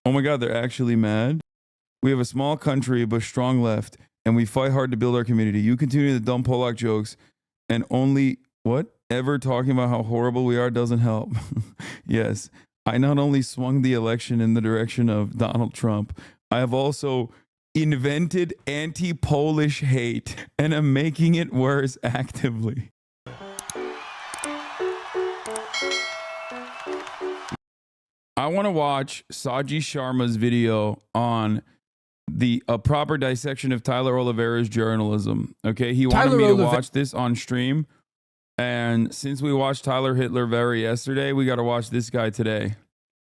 Oh my God, they're actually mad. We have a small country, but strong left, and we fight hard to build our community. You continue the dumb Polak jokes, and only, ever talking about how horrible we are doesn't help. Yes, I not only swung the election in the direction of Donald Trump, I have also invented anti-Polish hate, and am making it worse actively. I want to watch Saji Sharma's video on a proper dissection of Tyler Oliveira's journalism. Okay, he wanted me to watch this on stream, and since we watched Tyler Hitler very yesterday, we got to watch this guy today.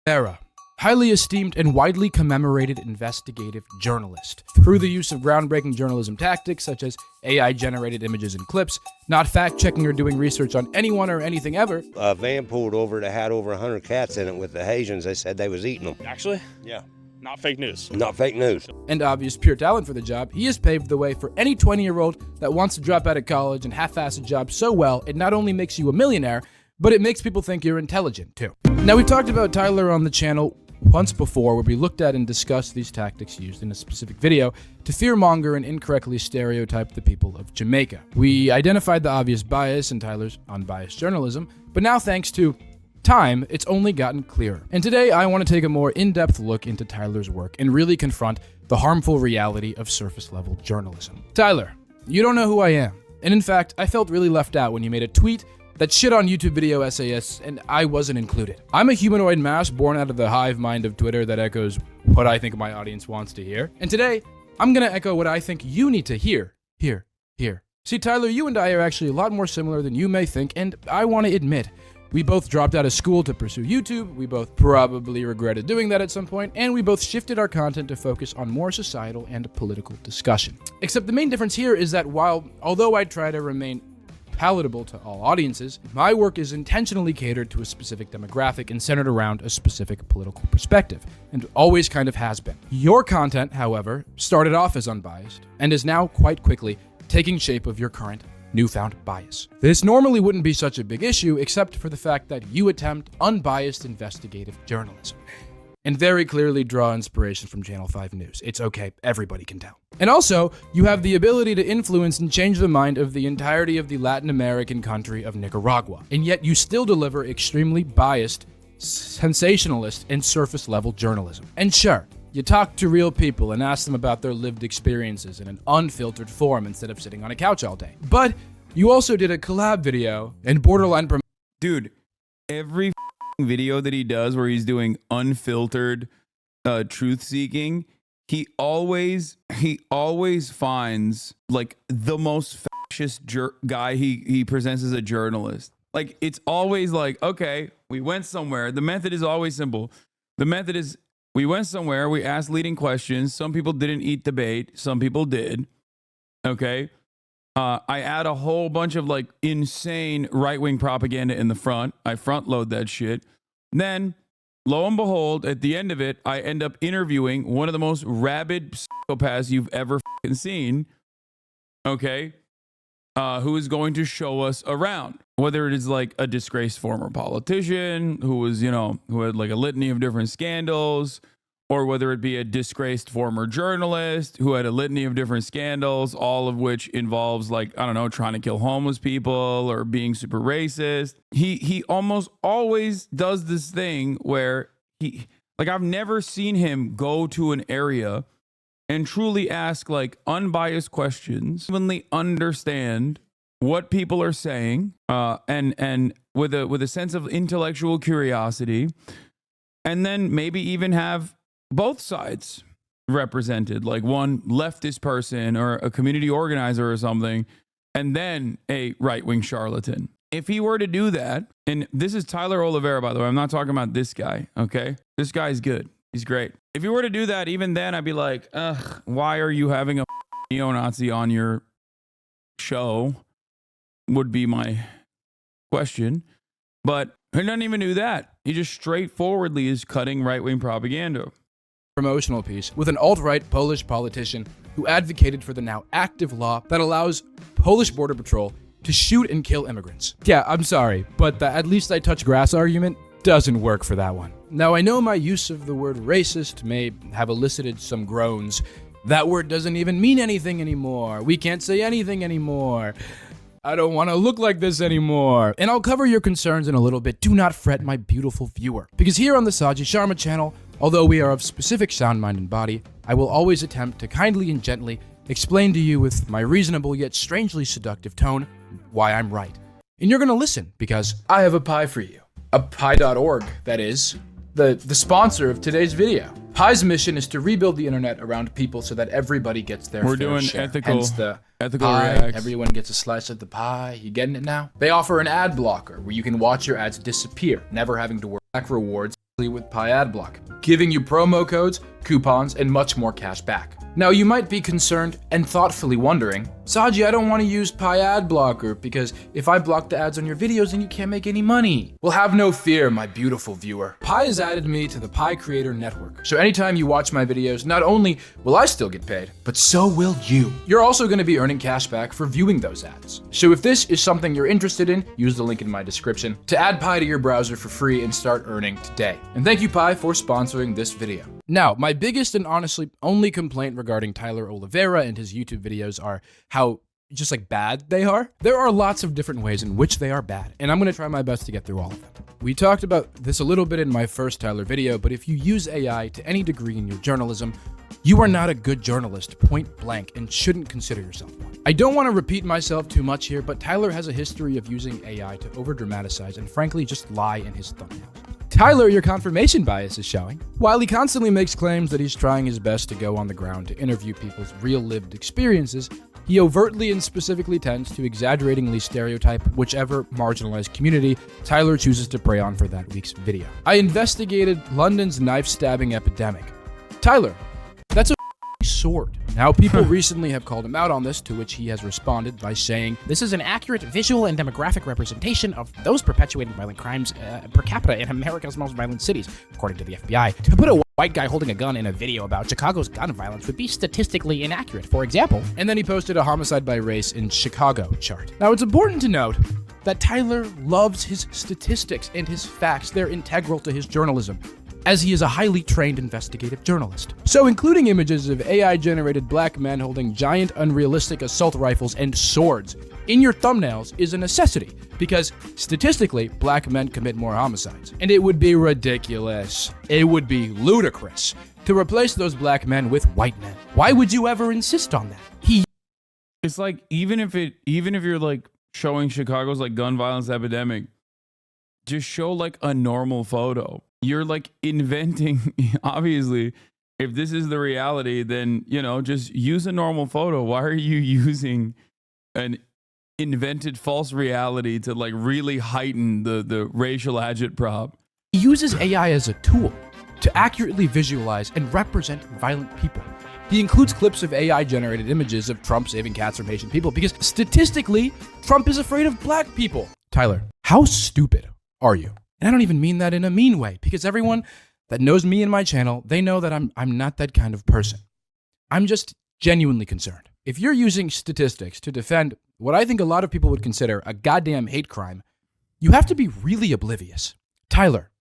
Oliveira, highly esteemed and widely commemorated investigative journalist. Through the use of groundbreaking journalism tactics such as AI-generated images and clips, not fact-checking or doing research on anyone or anything ever. A van pulled over that had over 100 cats in it with the Haitians. They said they was eating them. Actually? Yeah. Not fake news. Not fake news. And obvious pure talent for the job, he has paved the way for any 20-year-old that wants to drop out of college and half-ass a job so well, it not only makes you a millionaire, but it makes people think you're intelligent, too. Now, we've talked about Tyler on the channel once before, where we looked at and discussed these tactics used in a specific video to fearmonger and incorrectly stereotype the people of Jamaica. We identified the obvious bias in Tyler's unbiased journalism, but now thanks to time, it's only gotten clearer. And today, I want to take a more in-depth look into Tyler's work and really confront the harmful reality of surface-level journalism. Tyler, you don't know who I am. And in fact, I felt really left out when you made a tweet that shit on YouTube video essayists, and I wasn't included. I'm a humanoid mass born out of the hive mind of Twitter that echoes what I think my audience wants to hear. And today, I'm gonna echo what I think you need to hear. Here. See, Tyler, you and I are actually a lot more similar than you may think, and I want to admit, we both dropped out of school to pursue YouTube, we both probably regretted doing that at some point, and we both shifted our content to focus on more societal and political discussion. Except the main difference here is that although I try to remain palatable to all audiences, my work is intentionally catered to a specific demographic and centered around a specific political perspective, and always kind of has been. Your content, however, started off as unbiased, and is now quite quickly taking shape of your current newfound bias. This normally wouldn't be such a big issue, except for the fact that you attempt unbiased investigative journalism, and very clearly draw inspiration from Channel 5 News. It's okay, everybody can tell. And also, you have the ability to influence and change the mind of the entirety of the Latin American country of Nicaragua, and yet you still deliver extremely biased, sensationalist, and surface-level journalism. And sure, you talk to real people and ask them about their lived experiences in an unfiltered form instead of sitting on a couch all day. But you also did a collab video and borderline Dude, every video that he does where he's doing unfiltered truth seeking, he always finds like the most fascist guy he presents as a journalist. Like, it's always like, okay, we went somewhere. The method is always simple. The method is, we went somewhere, we asked leading questions. Some people didn't eat the bait, some people did. Okay. I add a whole bunch of like insane right-wing propaganda in the front. I front load that shit. Then, lo and behold, at the end of it, I end up interviewing one of the most rabid psychopaths you've ever fucking seen. Okay. Who is going to show us around. Whether it is like a disgraced former politician who was, who had like a litany of different scandals, or whether it be a disgraced former journalist who had a litany of different scandals, all of which involves like, I don't know, trying to kill homeless people or being super racist. He almost always does this thing where I've never seen him go to an area and truly ask like unbiased questions, genuinely understand what people are saying, and with a sense of intellectual curiosity, and then maybe even have both sides represented, like one leftist person or a community organizer or something, and then a right-wing charlatan. If he were to do that, and this is Tyler Oliveira, by the way, I'm not talking about this guy, okay? This guy's good. He's great. If he were to do that, even then, I'd be like, ugh, why are you having a neo-Nazi on your show? Would be my question. But he doesn't even do that. He just straightforwardly is cutting right-wing propaganda. Promotional piece with an alt-right Polish politician who advocated for the now active law that allows Polish Border Patrol to shoot and kill immigrants. Yeah, I'm sorry, but the at least I touch grass argument doesn't work for that one. Now, I know my use of the word racist may have elicited some groans. That word doesn't even mean anything anymore. We can't say anything anymore. I don't want to look like this anymore. And I'll cover your concerns in a little bit. Do not fret, my beautiful viewer. Because here on the Saji Sharma channel, although we are of specific sound, mind, and body, I will always attempt to kindly and gently explain to you with my reasonable yet strangely seductive tone why I'm right. And you're going to listen because I have a pie for you. A pie.org, that is, the sponsor of today's video. Pi's mission is to rebuild the internet around people so that everybody gets their fair share. ethical Pie, reacts. everyone gets a slice of the pie. You getting it now? They offer an ad blocker where you can watch your ads disappear, never having to work back rewards with Pi ad block, giving you promo codes, coupons, and much more cash back. Now, you might be concerned and thoughtfully wondering, Saji, I don't want to use Pi ad blocker because if I block the ads on your videos, then you can't make any money. Well, have no fear, my beautiful viewer. Pi has added me to the Pi Creator Network. So anytime you watch my videos, not only will I still get paid, but so will you. You're also going to be earning cash back for viewing those ads. So if this is something you're interested in, use the link in my description to add Pi to your browser for free and start earning today. And thank you, Pi, for sponsoring this video. Now, my biggest and honestly only complaint regarding Tyler Oliveira and his YouTube videos are how just like bad they are. There are lots of different ways in which they are bad, and I'm going to try my best to get through all of them. We talked about this a little bit in my first Tyler video, but if you use AI to any degree in your journalism, you are not a good journalist, point blank, and shouldn't consider yourself one. I don't want to repeat myself too much here, but Tyler has a history of using AI to over-dramatize and frankly just lie in his thumbnails. Tyler, your confirmation bias is showing. While he constantly makes claims that he's trying his best to go on the ground to interview people's real lived experiences, he overtly and specifically tends to exaggeratingly stereotype whichever marginalized community Tyler chooses to prey on for that week's video. I investigated London's knife stabbing epidemic. Tyler, that's a sword. Now, people recently have called him out on this, to which he has responded by saying, "This is an accurate visual and demographic representation of those perpetuating violent crimes per capita in America's most violent cities, according to the FBI. To put a white guy holding a gun in a video about Chicago's gun violence would be statistically inaccurate. For example," and then he posted a homicide by race in Chicago chart. Now, it's important to note that Tyler loves his statistics and his facts. They're integral to his journalism, as he is a highly trained investigative journalist. So including images of AI-generated black men holding giant unrealistic assault rifles and swords in your thumbnails is a necessity, because statistically, black men commit more homicides. And it would be ridiculous, it would be ludicrous to replace those black men with white men. Why would you ever insist on that? It's like even if you're like showing Chicago's like gun violence epidemic, just show like a normal photo. You're like inventing, obviously, if this is the reality, then, you know, just use a normal photo. Why are you using an invented false reality to like really heighten the racial agitprop? He uses AI as a tool to accurately visualize and represent violent people. He includes clips of AI-generated images of Trump saving cats from Haitian people because statistically, Trump is afraid of black people. Tyler, how stupid are you? And I don't even mean that in a mean way, because everyone that knows me and my channel, they know that I'm not that kind of person. I'm just genuinely concerned. If you're using statistics to defend what I think a lot of people would consider a goddamn hate crime, you have to be really oblivious. Tyler,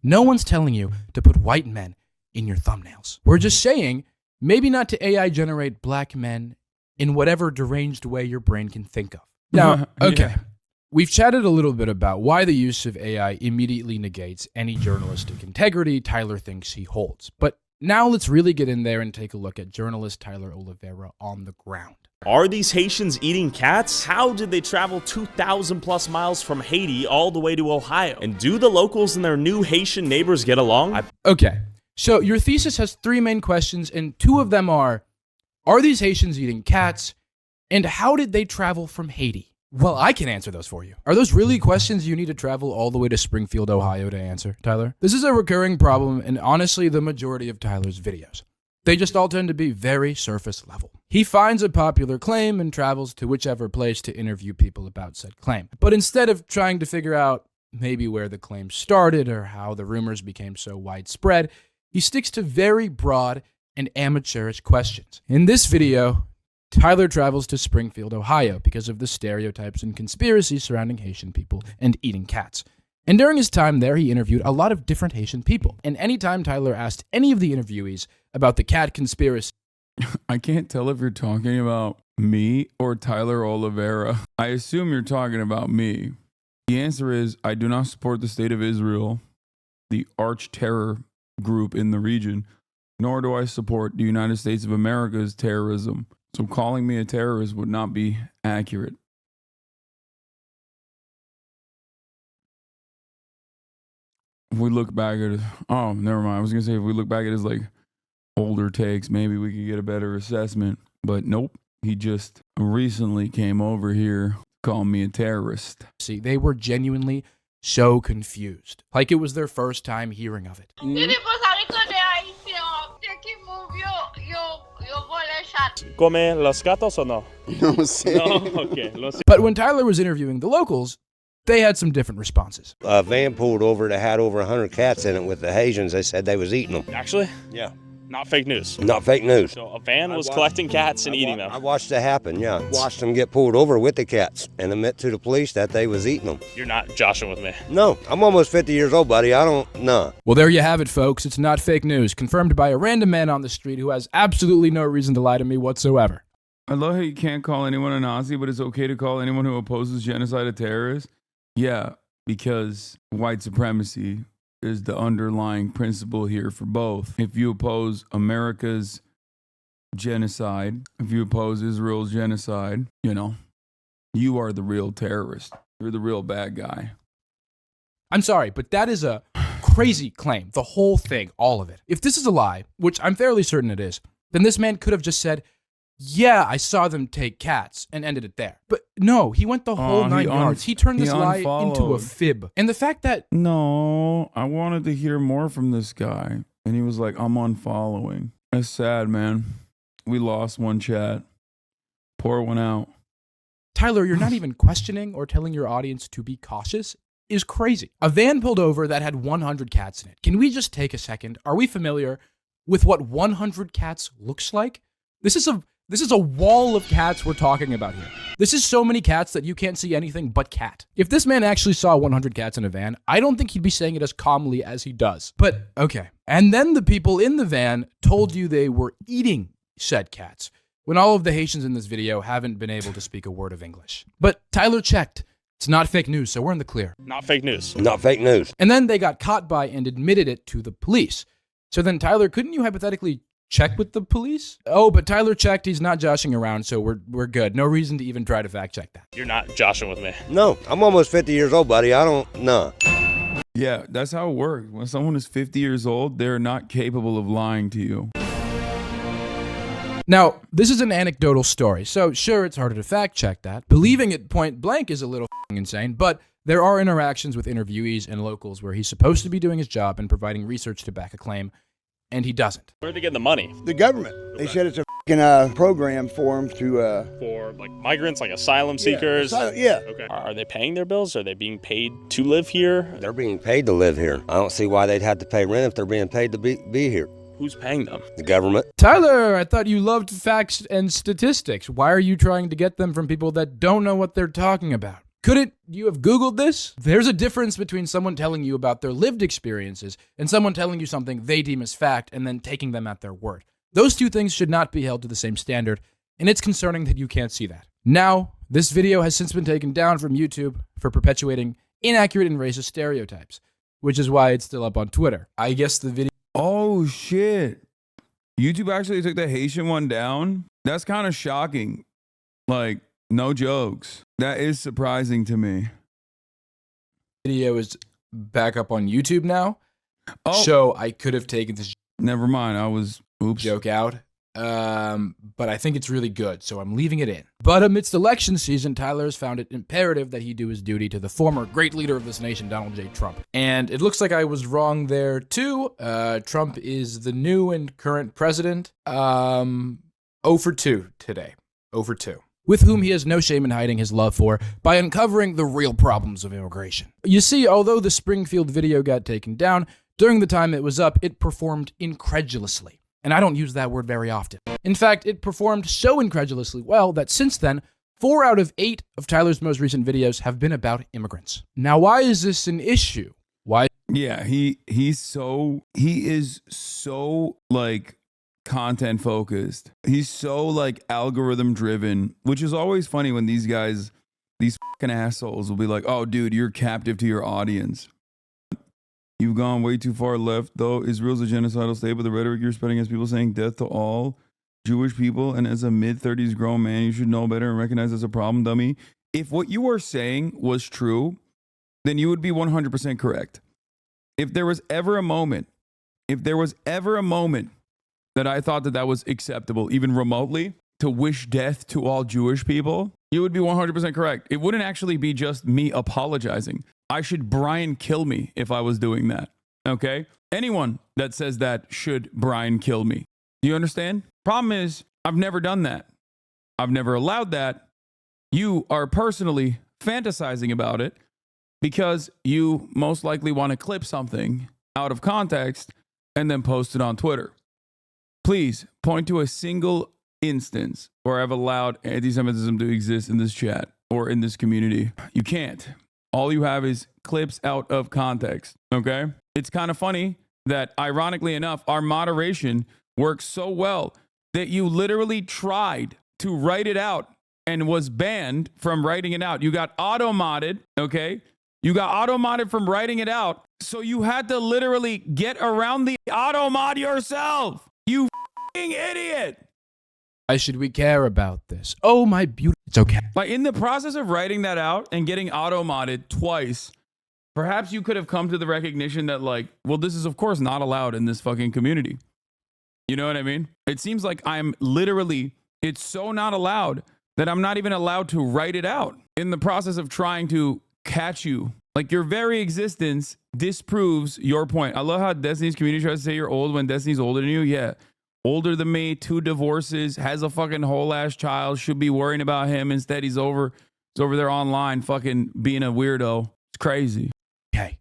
no one's telling you to put white men in your thumbnails. We're just saying maybe not to AI generate black men in whatever deranged way your brain can think of. Now, okay. Yeah. We've chatted a little bit about why the use of AI immediately negates any journalistic integrity Tyler thinks he holds. But now let's really get in there and take a look at journalist Tyler Oliveira on the ground. Are these Haitians eating cats? How did they travel 2,000 plus miles from Haiti all the way to Ohio? And do the locals and their new Haitian neighbors get along? Okay, so your thesis has three main questions, and two of them are these Haitians eating cats? And how did they travel from Haiti? Well, I can answer those for you. Are those really questions you need to travel all the way to Springfield, Ohio to answer, Tyler? This is a recurring problem in honestly the majority of Tyler's videos. They just all tend to be very surface level. He finds a popular claim and travels to whichever place to interview people about said claim. But instead of trying to figure out maybe where the claim started or how the rumors became so widespread, he sticks to very broad and amateurish questions. In this video, Tyler travels to Springfield, Ohio because of the stereotypes and conspiracies surrounding Haitian people and eating cats. And during his time there, he interviewed a lot of different Haitian people. And anytime Tyler asked any of the interviewees about the cat conspiracy, I can't tell if you're talking about me or Tyler Oliveira. I assume you're talking about me. The answer is I do not support the state of Israel, the arch terror group in the region, nor do I support the United States of America's terrorism. So calling me a terrorist would not be accurate. If we look back at it, oh, never mind. I was going to say if we look back at his like older takes, maybe we could get a better assessment. But nope, he just recently came over here calling me a terrorist. see, they were genuinely so confused. Like it was their first time hearing of it. Come los gatos o no? No sé. No, okay. But when Tyler was interviewing the locals, they had some different responses. A van pulled over that had over 100 cats in it with the Haitians. They said they was eating them. Actually, Yeah. not fake news. Not fake news. So a van was collecting cats and eating them. I watched it happen, yeah. Watched them get pulled over with the cats and admit to the police that they was eating them. You're not joshing with me. No, I'm almost 50 years old, buddy. I don't, nah. Well, there you have it, folks. It's not fake news, confirmed by a random man on the street who has absolutely no reason to lie to me whatsoever. I love how you can't call anyone a Nazi, but it's okay to call anyone who opposes genocide a terrorist. Yeah, because white supremacy is the underlying principle here for both. If you oppose America's genocide, if you oppose Israel's genocide, you know, you are the real terrorist. You're the real bad guy. I'm sorry, but that is a crazy claim. The whole thing, all of it. If this is a lie, which I'm fairly certain it is, then this man could have just said, yeah, I saw them take cats and ended it there. But no, he went the whole 9 yards. He turned this lie into a unfollowed. fib. And the fact that No, I wanted to hear more from this guy. And he was like, I'm unfollowing. That's sad, man. We lost one chat. Pour one out. Tyler, you're not even questioning or telling your audience to be cautious is crazy. A van pulled over that had 100 cats in it. Can we just take a second? Are we familiar with what 100 cats looks like? This is a wall of cats we're talking about here. This is so many cats that you can't see anything but cat. If this man actually saw 100 cats in a van, I don't think he'd be saying it as calmly as he does. But okay. And then the people in the van told you they were eating said cats, when all of the Haitians in this video haven't been able to speak a word of English. But Tyler checked. It's not fake news, so we're in the clear. Not fake news. Not fake news. And then they got caught by and admitted it to the police. So then, Tyler, couldn't you hypothetically check with the police? Oh, but Tyler checked. He's not joshing around, so we're good. No reason to even try to fact check that. You're not joshing with me. No, I'm almost 50 years old, buddy. I don't, nah. Yeah, that's how it works. When someone is 50 years old, they're not capable of lying to you. Now, this is an anecdotal story, so sure, it's harder to fact check that. Believing it point blank is a little insane, but there are interactions with interviewees and locals where he's supposed to be doing his job and providing research to back a claim, and he doesn't. Where'd they get the money? The government. They said it's a program for them to... For like migrants, like asylum seekers? Yeah. Okay. Are they paying their bills? Are they being paid to live here? They're being paid to live here. I don't see why they'd have to pay rent if they're being paid to be here. Who's paying them? The government. Tyler, I thought you loved facts and statistics. Why are you trying to get them from people that don't know what they're talking about? Couldn't you have Googled this? There's a difference between someone telling you about their lived experiences and someone telling you something they deem as fact and then taking them at their word. Those two things should not be held to the same standard, and it's concerning that you can't see that. Now, this video has since been taken down from YouTube for perpetuating inaccurate and racist stereotypes, which is why it's still up on Twitter. I guess the video... Oh, shit. YouTube actually took the Haitian one down? That's kind of shocking. Like, no jokes. That is surprising to me. Video is back up on YouTube now, Oh, so I could have taken this never mind. I was, oops. joke out. But I think it's really good, so I'm leaving it in. But amidst election season, Tyler has found it imperative that he do his duty to the former great leader of this nation, Donald J. Trump. And it looks like I was wrong there too. Trump is the new and current president. 0 for 2 today. 0 for 2. With whom he has no shame in hiding his love for by uncovering the real problems of immigration. You see, although the Springfield video got taken down, during the time it was up, it performed incredulously. And I don't use that word very often. In fact, it performed so incredulously well that since then, 4 out of 8 of Tyler's most recent videos have been about immigrants. Now, why is this an issue? Why? Yeah, he is so like content focused. He's so like algorithm driven, which is always funny when these guys, these fucking assholes will be like, "Oh, dude, you're captive to your audience. You've gone way too far left, though. Israel's a genocidal state, but the rhetoric you're spreading has people saying death to all Jewish people, and as a mid-30s grown man, you should know better and recognize it's a problem, dummy." If what you are saying was true, then you would be 100% correct. If there was ever a moment that I thought that was acceptable, even remotely, to wish death to all Jewish people, you would be 100% correct. It wouldn't actually be just me apologizing. I should Brian kill me if I was doing that, okay? Anyone that says that should Brian kill me. Do you understand? Problem is, I've never done that. I've never allowed that. You are personally fantasizing about it because you most likely want to clip something out of context and then post it on Twitter. Please point to a single instance where I've allowed anti-Semitism to exist in this chat or in this community. You can't. All you have is clips out of context, okay? It's kind of funny that, ironically enough, our moderation works so well that you literally tried to write it out and was banned from writing it out. You got auto-modded, okay? You got auto-modded from writing it out, so you had to literally get around the auto-mod yourself. You f***ing idiot. Why should we care about this? Oh, my beauty. It's okay. Like, in the process of writing that out and getting auto-modded twice, perhaps you could have come to the recognition that, like, well, this is, of course, not allowed in this fucking community. You know what I mean? It seems like I'm literally, it's so not allowed that I'm not even allowed to write it out in the process of trying to catch you. Like, your very existence disproves your point. I love how Destiny's community tries to say you're old when Destiny's older than you. Yeah. Older than me, 2 divorces, has a fucking whole ass child, should be worrying about him. Instead, he's over there online fucking being a weirdo. It's crazy. Okay.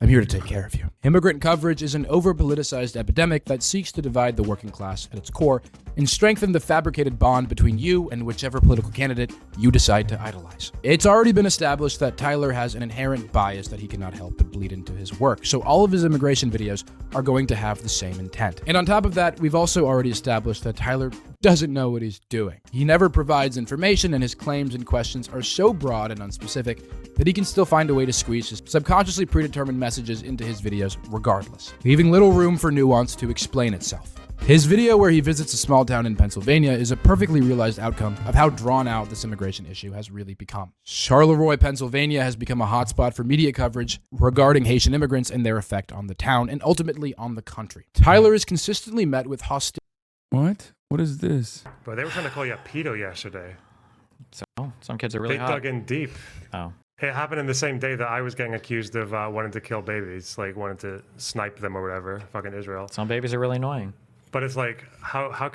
I'm here to take care of you. Immigrant coverage is an over-politicized epidemic that seeks to divide the working class at its core and strengthen the fabricated bond between you and whichever political candidate you decide to idolize. It's already been established that Tyler has an inherent bias that he cannot help but bleed into his work, so all of his immigration videos are going to have the same intent. And on top of that, we've also already established that Tyler doesn't know what he's doing. He never provides information, and his claims and questions are so broad and unspecific that he can still find a way to squeeze his subconsciously predetermined messages into his videos regardless, leaving little room for nuance to explain itself. His video where he visits a small town in Pennsylvania is a perfectly realized outcome of how drawn out this immigration issue has really become. Charleroi, Pennsylvania has become a hotspot for media coverage regarding Haitian immigrants and their effect on the town and ultimately on the country. Tyler is consistently met with hostility. What? What is this? But they were trying to call you a pedo yesterday. So some kids are really They hot. dug in deep. Oh. It happened in the same day that I was getting accused of wanting to kill babies, like wanting to snipe them or whatever. Fucking Israel. Some babies are really annoying. But it's like, how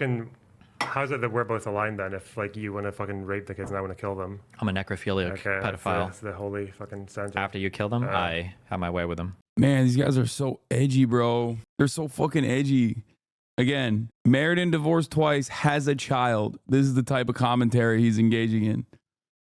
is it that we're both aligned then? If like you want to fucking rape the kids and I want to kill them. I'm a necrophiliac pedophile. That's the holy fucking standard. After you kill them, I have my way with them. Man, these guys are so edgy, bro. They're so fucking edgy. Again, married and divorced twice, has a child. This is the type of commentary he's engaging in.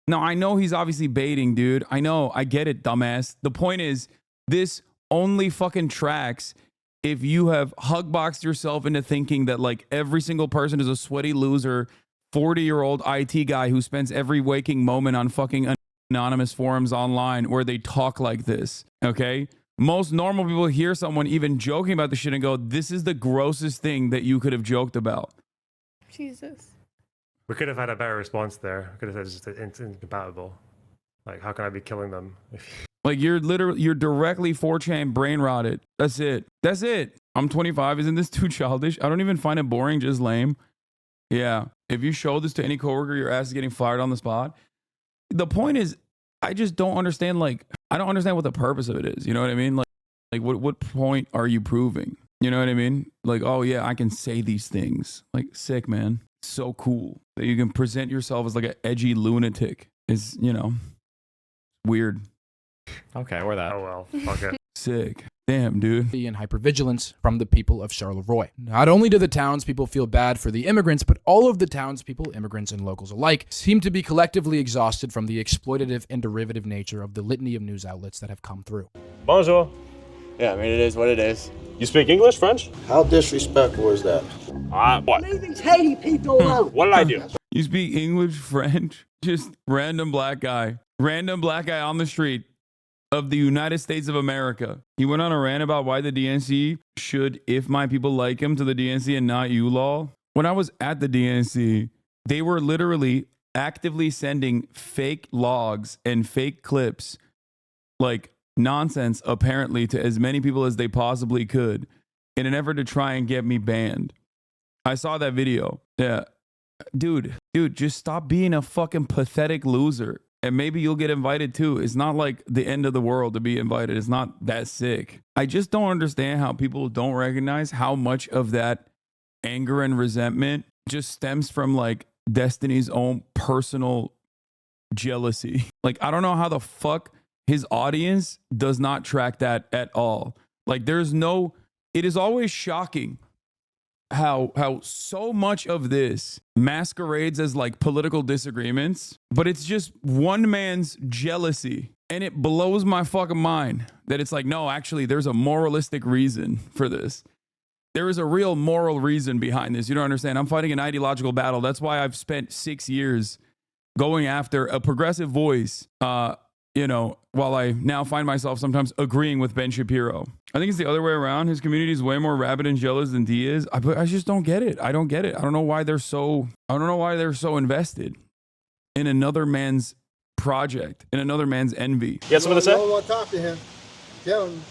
No, I know he's obviously baiting, dude. I know. I get it, dumbass. The point is, this only fucking tracks if you have hugboxed yourself into thinking that like every single person is a sweaty loser, 40-year-old IT guy who spends every waking moment on fucking anonymous forums online where they talk like this, okay? Most normal people hear someone even joking about the shit and go, this is the grossest thing that you could have joked about. Jesus. We could have had a better response there. We could have said it's incompatible. Like, how can I be killing them? Like, you're directly 4chan brain rotted. That's it. That's it. I'm 25. Isn't this too childish? I don't even find it boring, just lame. Yeah. If you show this to any coworker, your ass is getting fired on the spot. The point is, I just don't understand, like, I don't understand what the purpose of it is. You know what I mean? Like what point are you proving? You know what I mean? Like, oh yeah, I can say these things. Like, sick, man. So cool that you can present yourself as like an edgy lunatic. Is, you know, weird. Okay, or that. Oh well, fuck it. Sick. Damn, dude. And hypervigilance from the people of Charleroi. Not only do the townspeople feel bad for the immigrants, but all of the townspeople, immigrants and locals alike, seem to be collectively exhausted from the exploitative and derivative nature of the litany of news outlets that have come through. Bonjour. Yeah, I mean, it is what it is. You speak English, French? How disrespectful is that? What? Leave these Haiti people alone. What did I do? You speak English, French? Just random black guy on the street of the United States of America. He went on a rant about why the DNC should, if my people like him, to the DNC and not you, lol. When I was at the DNC, they were literally actively sending fake logs and fake clips, like nonsense, apparently, to as many people as they possibly could in an effort to try and get me banned. I saw that video. Yeah. Dude, just stop being a fucking pathetic loser. And maybe you'll get invited too. It's not like the end of the world to be invited. It's not that sick. I just don't understand how people don't recognize how much of that anger and resentment just stems from like Destiny's own personal jealousy. Like, I don't know how the fuck his audience does not track that at all. Like, it is always shocking how so much of this masquerades as like political disagreements, but it's just one man's jealousy. And it blows my fucking mind that it's like, no, actually, there's a moralistic reason for this. There is a real moral reason behind this. You don't understand. I'm fighting an ideological battle. That's why I've spent 6 years going after a progressive voice, while I now find myself sometimes agreeing with Ben Shapiro. I think it's the other way around. His community is way more rabid and jealous than D is. I just don't get it. I don't get it. I don't know why they're so invested in another man's project, in another man's envy. You got something to say? I don't want to talk to him. Tell him.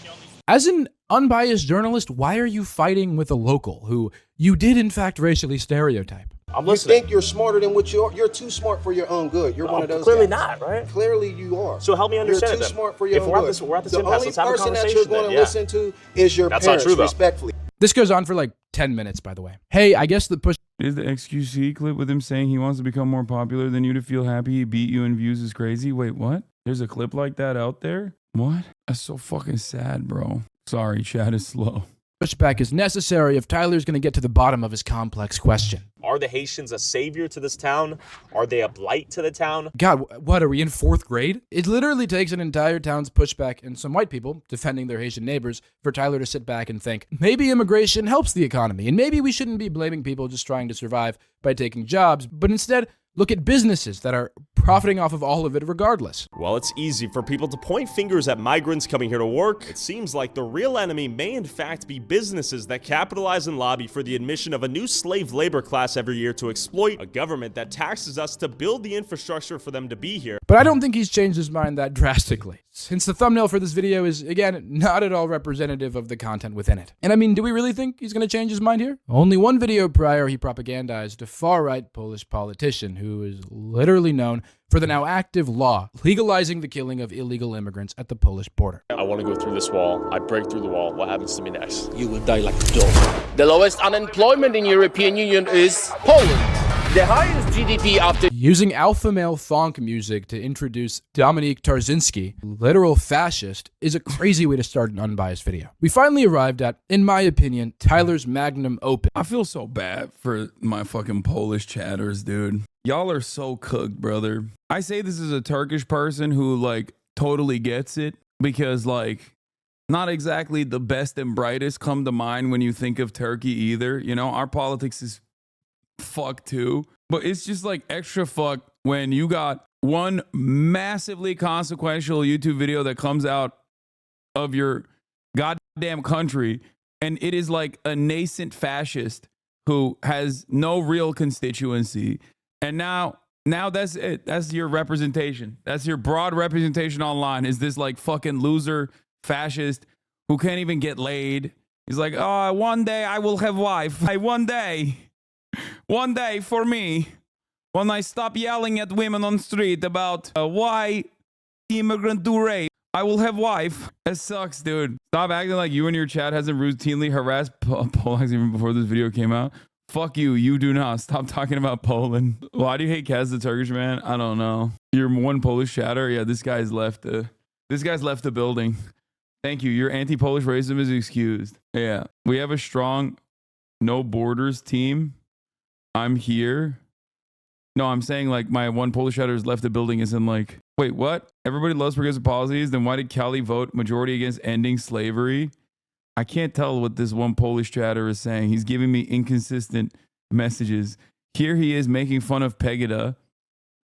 As an unbiased journalist, why are you fighting with a local who you did in fact racially stereotype? I'm You listening. think you're smarter than what you are. You're too smart for your own good. You're one of those Clearly guys. not, right? Clearly you are. So help me understand You're too it then. smart for your If own we're at good. this- we're at this the impasse, only let's have a person that you're conversation going then, to yeah. listen to is your That's not parents, true, though. respectfully. This goes on for like 10 minutes, by the way. Hey, I guess the push Is the XQC clip with him saying he wants to become more popular than you to feel happy he beat you in views is crazy? Wait, what? There's a clip like that out there? What? That's so fucking sad, bro. Sorry, chat is slow. pushback is necessary if Tyler's going to get to the bottom of his complex question. Are the Haitians a savior to this town? Are they a blight to the town? God, what, are we in 4th grade? It literally takes an entire town's pushback and some white people defending their Haitian neighbors for Tyler to sit back and think, maybe immigration helps the economy, and maybe we shouldn't be blaming people just trying to survive by taking jobs, but instead look at businesses that are profiting off of all of it regardless. Well, it's easy for people to point fingers at migrants coming here to work. It seems like the real enemy may in fact be businesses that capitalize and lobby for the admission of a new slave labor class every year to exploit a government that taxes us to build the infrastructure for them to be here. But I don't think he's changed his mind that drastically, since the thumbnail for this video is, again, not at all representative of the content within it. And I mean, do we really think he's going to change his mind here? Only one video prior, he propagandized a far-right Polish politician who is literally known for the now active law legalizing the killing of illegal immigrants at the Polish border. I want to go through this wall. I break through the wall. What happens to me next? You will die like a dog. The lowest unemployment in European Union is Poland. The highest GDP after using alpha male funk music to introduce Dominique Tarzinski, literal fascist, is a crazy way to start an unbiased video. We finally arrived at, in my opinion, Tyler's magnum opus. I feel so bad for my fucking Polish chatters, dude. Y'all are so cooked, brother. I say this as a Turkish person who, like, totally gets it because, like, not exactly the best and brightest come to mind when you think of Turkey either. You know, our politics is fuck too, but it's just like extra fuck when you got one massively consequential YouTube video that comes out of your goddamn country and it is like a nascent fascist who has no real constituency, and now that's it. That's your representation. That's your broad representation online, is this like fucking loser fascist who can't even get laid. He's like, oh, one day I will have wife. One day for me, when I stop yelling at women on street about why immigrant do rape, I will have wife. It sucks, dude. Stop acting like you and your chat hasn't routinely harassed Polacks even before this video came out. Fuck you. You do not. Stop talking about Poland. Why do you hate Kaz the Turkish man? I don't know. You're one Polish chatter. Yeah, this guy's left the building. Thank you. Your anti-Polish racism is excused. Yeah. We have a strong no borders team. I'm here. No, I'm saying like my one Polish chatter has left the building is in like, wait, what? Everybody loves progressive policies. Then why did Cali vote majority against ending slavery? I can't tell what this one Polish chatter is saying. He's giving me inconsistent messages. Here he is making fun of Pegida.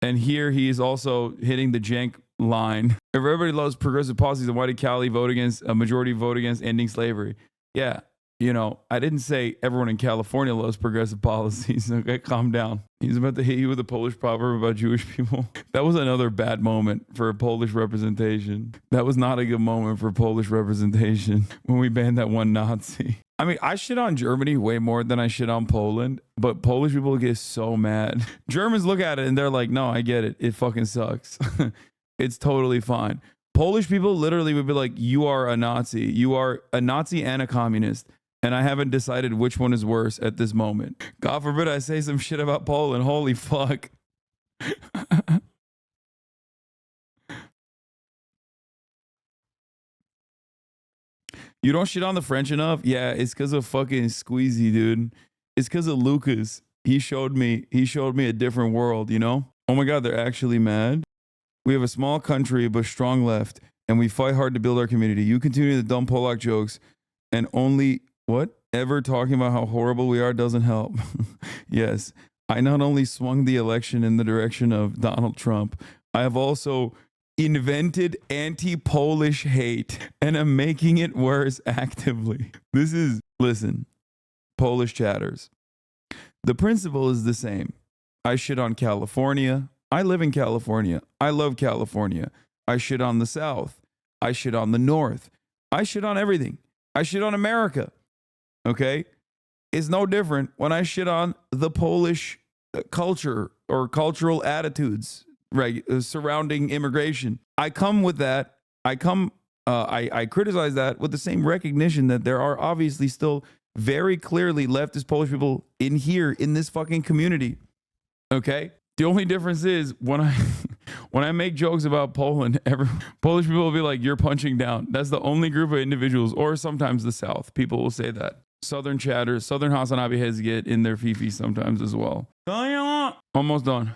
And here he is also hitting the jank line. If everybody loves progressive policies, then why did Cali vote against a majority vote against ending slavery? Yeah. You know, I didn't say everyone in California loves progressive policies. Okay, calm down. He's about to hit you with a Polish proverb about Jewish people. That was another bad moment for Polish representation. That was not a good moment for Polish representation when we banned that one Nazi. I mean, I shit on Germany way more than I shit on Poland, but Polish people get so mad. Germans look at it and they're like, no, I get it. It fucking sucks. It's totally fine. Polish people literally would be like, you are a Nazi. You are a Nazi and a communist. And I haven't decided which one is worse at this moment. God forbid I say some shit about Poland. Holy fuck. You don't shit on the French enough? Yeah, it's because of fucking Squeezy, dude. It's because of Lucas. He showed me a different world, you know? Oh my God, they're actually mad. We have a small country, but strong left, and we fight hard to build our community. You continue the dumb Polak jokes, and only... What? Ever talking about how horrible we are doesn't help. Yes, I not only swung the election in the direction of Donald Trump, I have also invented anti-Polish hate and am making it worse actively. Listen, Polish chatters. The principle is the same. I shit on California. I live in California. I love California. I shit on the South. I shit on the North. I shit on everything. I shit on America. Okay, it's no different when I shit on the Polish culture or cultural attitudes surrounding immigration. I come with that. I criticize that with the same recognition that there are obviously still very clearly leftist Polish people in here in this fucking community. Okay, the only difference is when I make jokes about Poland, Polish people will be like, "You're punching down." That's the only group of individuals, or sometimes the South people will say that. Southern chatters, Southern HasanAbi heads get in their fifi sometimes as well. Almost done.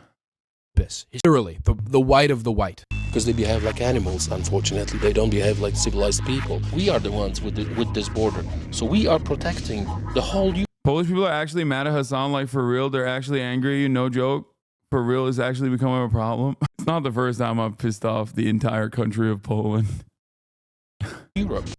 Literally, the white of the white. Because they behave like animals, unfortunately. They don't behave like civilized people. We are the ones with this border. So we are protecting the whole... Polish people are actually mad at Hasan, like for real. They're actually angry, no joke. For real, it's actually becoming a problem. It's not the first time I've pissed off the entire country of Poland. Europe.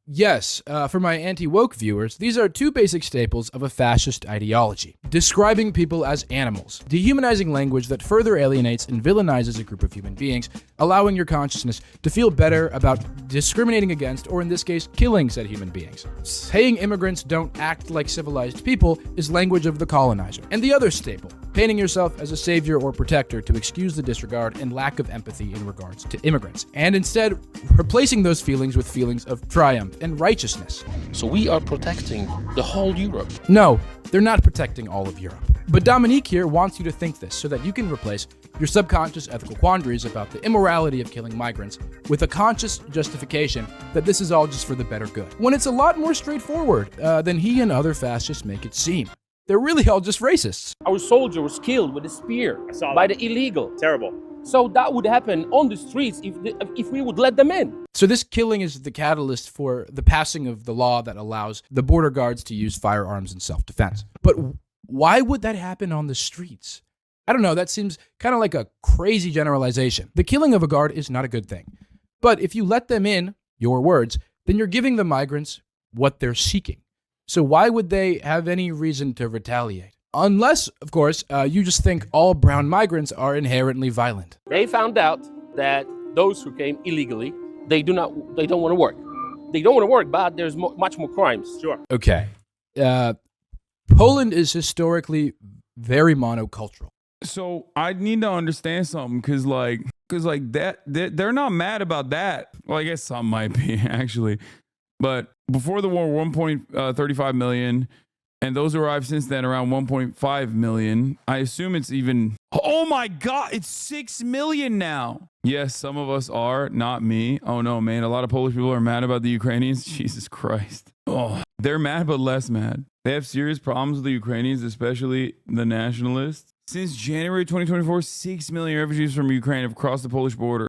Yes, for my anti-woke viewers, these are two basic staples of a fascist ideology. Describing people as animals, dehumanizing language that further alienates and villainizes a group of human beings, allowing your consciousness to feel better about discriminating against, or in this case, killing said human beings. Saying immigrants don't act like civilized people is language of the colonizer. And the other staple, painting yourself as a savior or protector to excuse the disregard and lack of empathy in regards to immigrants, and instead replacing those feelings with feelings of triumph and righteousness. So we are protecting the whole Europe. No, they're not protecting all of Europe. But Dominique here wants you to think this so that you can replace your subconscious ethical quandaries about the immorality of killing migrants with a conscious justification that this is all just for the better good, when it's a lot more straightforward than he and other fascists make it seem. They're really all just racists. Our soldier was killed with a spear by the illegal. Terrible. So that would happen on the streets if we would let them in. So this killing is the catalyst for the passing of the law that allows the border guards to use firearms in self-defense. But why would that happen on the streets? I don't know, that seems kind of like a crazy generalization. The killing of a guard is not a good thing. But if you let them in, your words, then you're giving the migrants what they're seeking. So why would they have any reason to retaliate? Unless, of course, you just think all brown migrants are inherently violent. They found out that those who came illegally, they don't want to work. They don't want to work, but there's much more crimes. Sure. Okay. Poland is historically very monocultural. So I need to understand something, because that they're not mad about that. Well, I guess some might be actually, but before the war, 1.35 million. And those arrived since then around 1.5 million. I assume it's even, oh my God, it's 6 million now. Yes, some of us are, not me. Oh no, man, a lot of Polish people are mad about the Ukrainians. Jesus Christ. Oh, they're mad, but less mad. They have serious problems with the Ukrainians, especially the nationalists. Since January 2024, 6 million refugees from Ukraine have crossed the Polish border.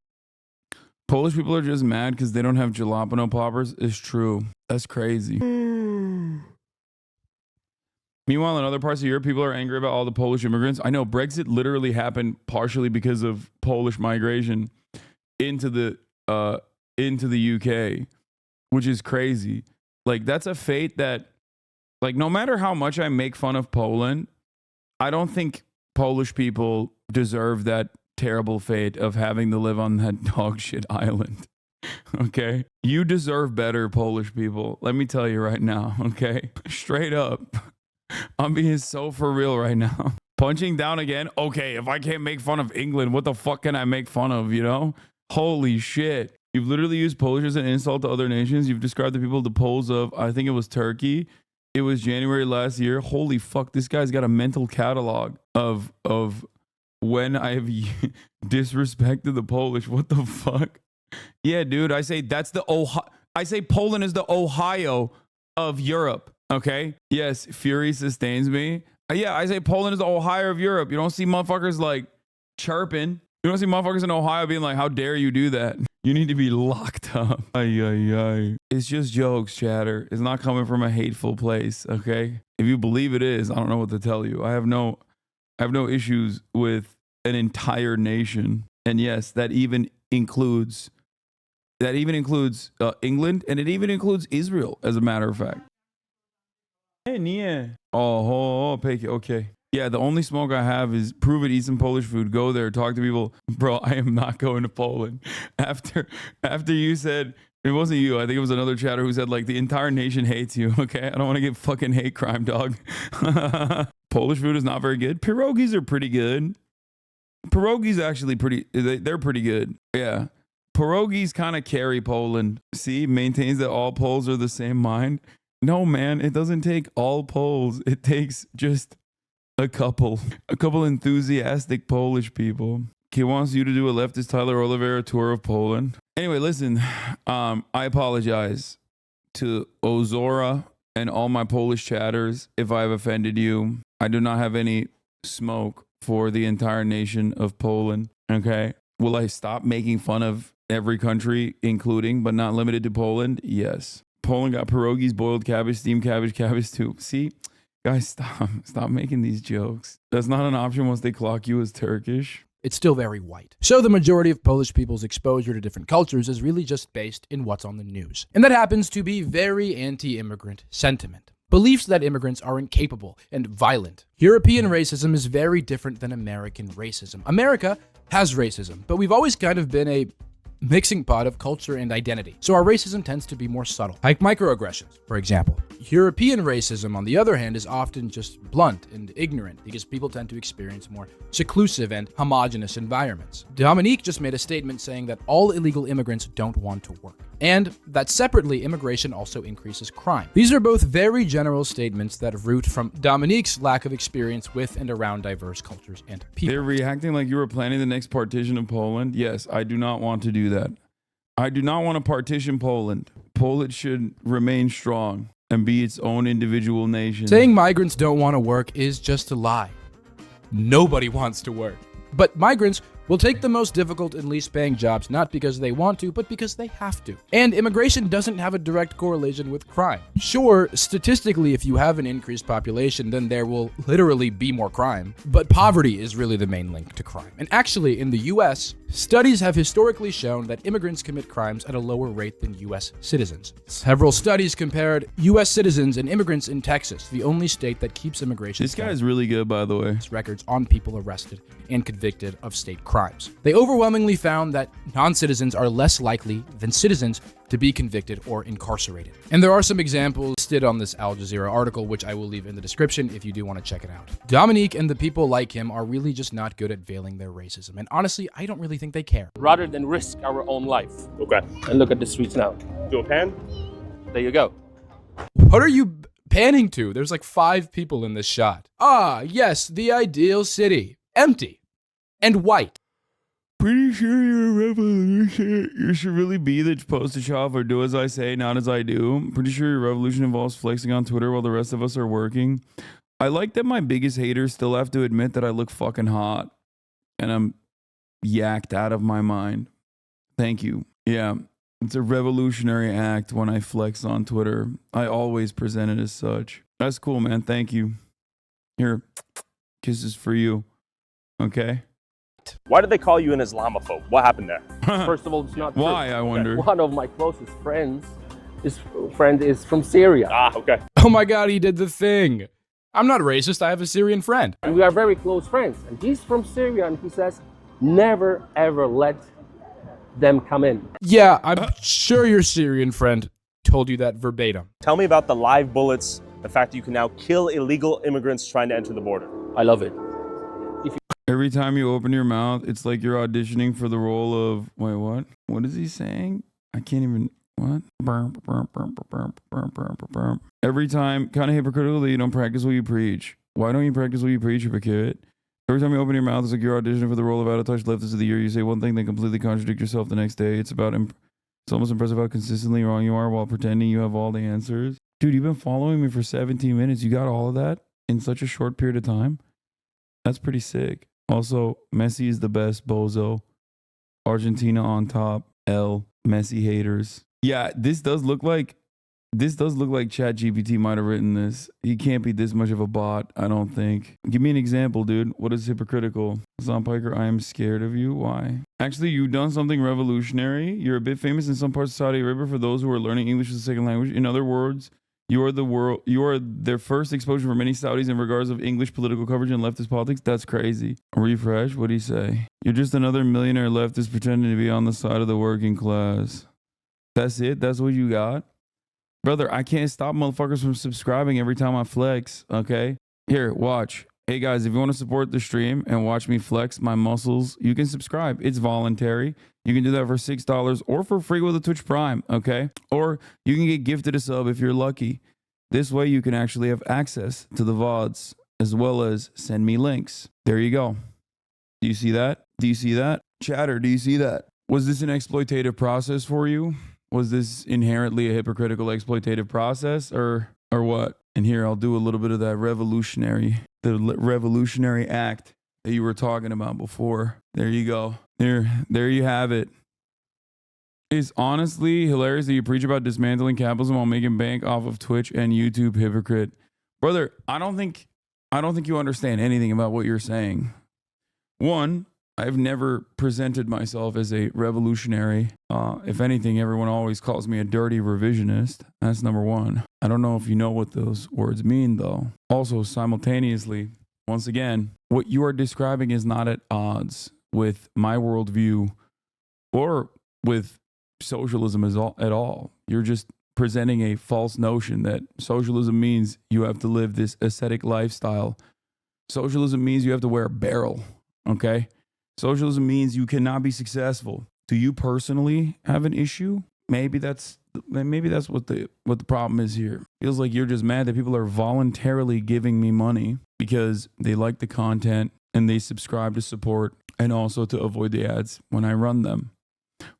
Polish people are just mad because they don't have jalapeno poppers. It's true. That's crazy. Meanwhile, in other parts of Europe, people are angry about all the Polish immigrants. I know Brexit literally happened partially because of Polish migration into the UK, which is crazy. Like, that's a fate that, like, no matter how much I make fun of Poland, I don't think Polish people deserve that terrible fate of having to live on that dog shit island. Okay? You deserve better, Polish people. Let me tell you right now, okay? Straight up. I'm being so for real right now. Punching down again? Okay, if I can't make fun of England, what the fuck can I make fun of, you know? Holy shit. You've literally used Polish as an insult to other nations. You've described the people, the Poles of, I think it was Turkey. It was January last year. Holy fuck, this guy's got a mental catalog of when I have disrespected the Polish. What the fuck? Yeah, dude, I say that's the I say Poland is the Ohio of Europe. Okay? Yes, fury sustains me. Yeah, I say Poland is the Ohio of Europe. You don't see motherfuckers like chirping. You don't see motherfuckers in Ohio being like, how dare you do that? You need to be locked up. Ay, ay, ay. It's just jokes, chatter. It's not coming from a hateful place, okay? If you believe it is, I don't know what to tell you. I have no issues with an entire nation. And yes, that even includes England, and it even includes Israel, as a matter of fact. Yeah. Okay. Yeah, the only smoke I have is prove it, eat some Polish food, go there, talk to people. Bro, I am not going to Poland. After you said, it wasn't you, I think it was another chatter who said, like, the entire nation hates you, okay? I don't want to get fucking hate crime, dog. Polish food is not very good. Pierogies are pretty good. Pierogies actually they're pretty good. Yeah. Pierogies kind of carry Poland. See, maintains that all Poles are the same mind. No, man, it doesn't take all Poles. It takes just a couple enthusiastic Polish people. He wants you to do a leftist Tyler Oliveira tour of Poland. Anyway, listen, I apologize to Ozora and all my Polish chatters if I've offended you. I do not have any smoke for the entire nation of Poland, okay? Will I stop making fun of every country, including but not limited to Poland? Yes. Poland got pierogies, boiled cabbage, steamed cabbage too. See, guys, stop making these jokes. That's not an option once they clock you as Turkish. It's still very white. So the majority of Polish people's exposure to different cultures is really just based in what's on the news. And that happens to be very anti-immigrant sentiment. Beliefs that immigrants are incapable and violent. European racism is very different than American racism. America has racism, but we've always kind of been a mixing pot of culture and identity. So our racism tends to be more subtle, like microaggressions, for example. European racism, on the other hand, is often just blunt and ignorant because people tend to experience more seclusive and homogenous environments. Dominique just made a statement saying that all illegal immigrants don't want to work, and that separately, immigration also increases crime. These are both very general statements that root from Dominique's lack of experience with and around diverse cultures and people. They're reacting like you were planning the next partition of Poland. Yes, I do not want to do that. I do not want to partition Poland. Poland should remain strong and be its own individual nation. Saying migrants don't want to work is just a lie. Nobody wants to work. But migrants will take the most difficult and least paying jobs not because they want to, but because they have to. And immigration doesn't have a direct correlation with crime. Sure, statistically, if you have an increased population, then there will literally be more crime. But poverty is really the main link to crime. And actually, in the US, studies have historically shown that immigrants commit crimes at a lower rate than US citizens. Several studies compared US citizens and immigrants in Texas, the only state that keeps immigration. This guy is really good, by the way. Records on people arrested and convicted of state crimes. They overwhelmingly found that non-citizens are less likely than citizens to be convicted or incarcerated. And there are some examples listed on this Al Jazeera article, which I will leave in the description if you do want to check it out. Dominique and the people like him are really just not good at veiling their racism. And honestly, I don't really think they care. Rather than risk our own life. Okay. And look at the streets now. Do a pan? There you go. What are you panning to? There's like 5 people in this shot. Ah, yes, the ideal city. Empty. And white. Pretty sure you're a revolution. You should really be the poster child or do as I say, not as I do. Pretty sure your revolution involves flexing on Twitter while the rest of us are working. I like that my biggest haters still have to admit that I look fucking hot. And I'm yacked out of my mind. Thank you. Yeah, it's a revolutionary act when I flex on Twitter. I always present it as such. That's cool, man. Thank you. Here, kisses for you. Okay? Why did they call you an Islamophobe? What happened there? First of all, it's not true. Why, I wonder? One of my closest friends is from Syria. Ah, okay. Oh my God, he did the thing. I'm not racist. I have a Syrian friend. And we are very close friends. And he's from Syria, and he says, never, ever let them come in. Yeah, I'm sure your Syrian friend told you that verbatim. Tell me about the live bullets, the fact that you can now kill illegal immigrants trying to enter the border. I love it. Every time you open your mouth, it's like you're auditioning for the role of... Wait, what? What is he saying? I can't even... What? Every time, kind of hypocritical that you don't practice what you preach. Why don't you practice what you preach, hypocrite? Every time you open your mouth, it's like you're auditioning for the role of out of touch leftist of the year. You say one thing, then completely contradict yourself the next day. It's almost impressive how consistently wrong you are while pretending you have all the answers. Dude, you've been following me for 17 minutes. You got all of that in such a short period of time? That's pretty sick. Also, Messi is the best, bozo. Argentina on top. L. Messi haters. Yeah, this does look like ChatGPT might have written this. He can't be this much of a bot, I don't think. Give me an example, dude. What is hypocritical? Hasan Piker, I am scared of you. Why? Actually, you've done something revolutionary. You're a bit famous in some parts of Saudi Arabia for those who are learning English as a second language. In other words, you are their first exposure for many Saudis in regards of English political coverage and leftist politics. That's crazy. Refresh, what do you say? You're just another millionaire leftist pretending to be on the side of the working class. That's it? That's what you got? Brother, I can't stop motherfuckers from subscribing every time I flex, okay? Here, watch. Hey guys, if you want to support the stream and watch me flex my muscles, you can subscribe. It's voluntary. You can do that for $6 or for free with a Twitch Prime, okay? Or you can get gifted a sub if you're lucky. This way you can actually have access to the VODs as well as send me links. There you go. Do you see that? Do you see that? Chatter, do you see that? Was this an exploitative process for you? Was this inherently a hypocritical exploitative process or what? And here I'll do a little bit of that revolutionary act that you were talking about before. There you go. There you have it. It's honestly hilarious that you preach about dismantling capitalism while making bank off of Twitch and YouTube, hypocrite. Brother, I don't think you understand anything about what you're saying. One, I've never presented myself as a revolutionary. If anything, everyone always calls me a dirty revisionist. That's number one. I don't know if you know what those words mean, though. Also, simultaneously, once again, what you are describing is not at odds with my worldview or with socialism at all. You're just presenting a false notion that socialism means you have to live this ascetic lifestyle. Socialism means you have to wear a barrel, okay? Socialism means you cannot be successful. Do you personally have an issue? Maybe that's what the problem is here. Feels like you're just mad that people are voluntarily giving me money because they like the content and they subscribe to support and also to avoid the ads when I run them.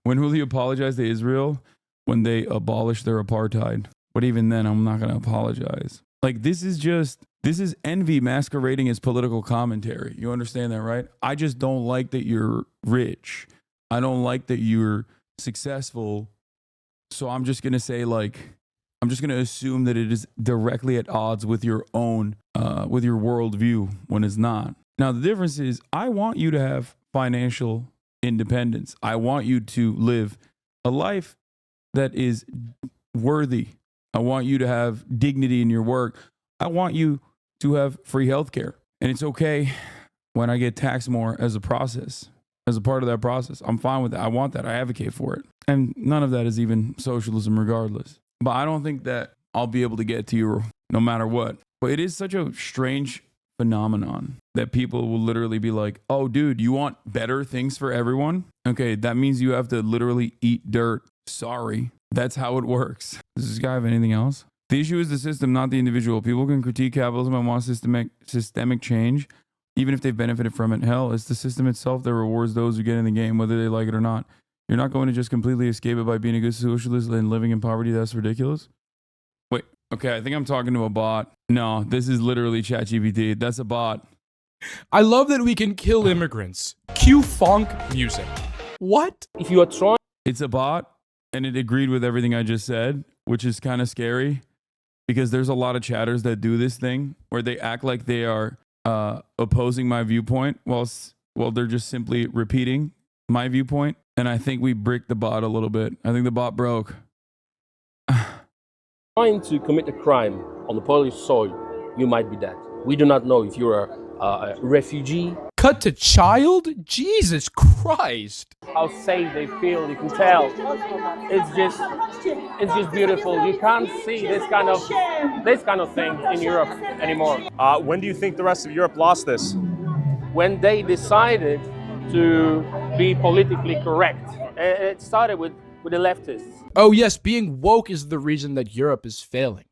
When will you apologize to Israel? When they abolish their apartheid. But even then, I'm not going to apologize. Like, this is envy masquerading as political commentary. You understand that, right? I just don't like that you're rich. I don't like that you're successful. So I'm just going to say, I'm just going to assume that it is directly at odds with your own, with your worldview when it's not. Now, the difference is I want you to have financial independence. I want you to live a life that is worthy. I want you to have dignity in your work. I want you to have free healthcare. And it's okay when I get taxed more as a process, as a part of that process. I'm fine with that. I want that. I advocate for it. And none of that is even socialism regardless. But I don't think that I'll be able to get to you no matter what. But it is such a strange phenomenon that people will literally be like, oh, dude, you want better things for everyone? Okay, that means you have to literally eat dirt. Sorry. That's how it works. Does this guy have anything else? The issue is the system, not the individual. People can critique capitalism and want systemic change, even if they've benefited from it. Hell, it's the system itself that rewards those who get in the game, whether they like it or not. You're not going to just completely escape it by being a good socialist and living in poverty. That's ridiculous. Wait, okay, I think I'm talking to a bot. No, this is literally ChatGPT. That's a bot. I love that we can kill immigrants. Cue funk music. What? If you are trying... It's a bot, and it agreed with everything I just said, which is kind of scary, because there's a lot of chatters that do this thing where they act like they are opposing my viewpoint while they're just simply repeating my viewpoint. And I think we bricked the bot a little bit. I think the bot broke. Trying to commit a crime on the Polish soil, you might be dead. We do not know if you're a refugee. Cut to child? Jesus Christ. How safe they feel, you can tell. It's just beautiful. You can't see this kind of thing in Europe anymore. When do you think the rest of Europe lost this? When they decided to be politically correct. It started with the leftists. Oh yes, being woke is the reason that Europe is failing.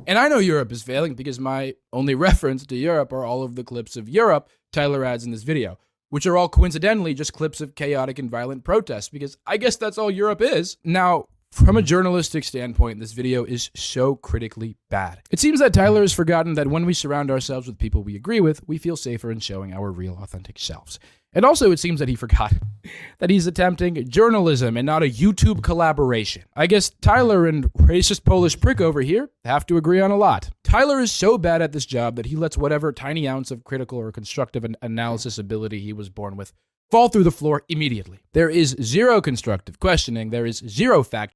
And I know Europe is failing because my only reference to Europe are all of the clips of Europe Tyler adds in this video, which are all coincidentally just clips of chaotic and violent protests, because I guess that's all Europe is. Now, from a journalistic standpoint, this video is so critically bad. It seems that Tyler has forgotten that when we surround ourselves with people we agree with, we feel safer in showing our real, authentic selves. And also, it seems that he forgot that he's attempting journalism and not a YouTube collaboration. I guess Tyler and racist Polish prick over here have to agree on a lot. Tyler is so bad at this job that he lets whatever tiny ounce of critical or constructive analysis ability he was born with fall through the floor immediately. There is zero constructive questioning. There is zero fact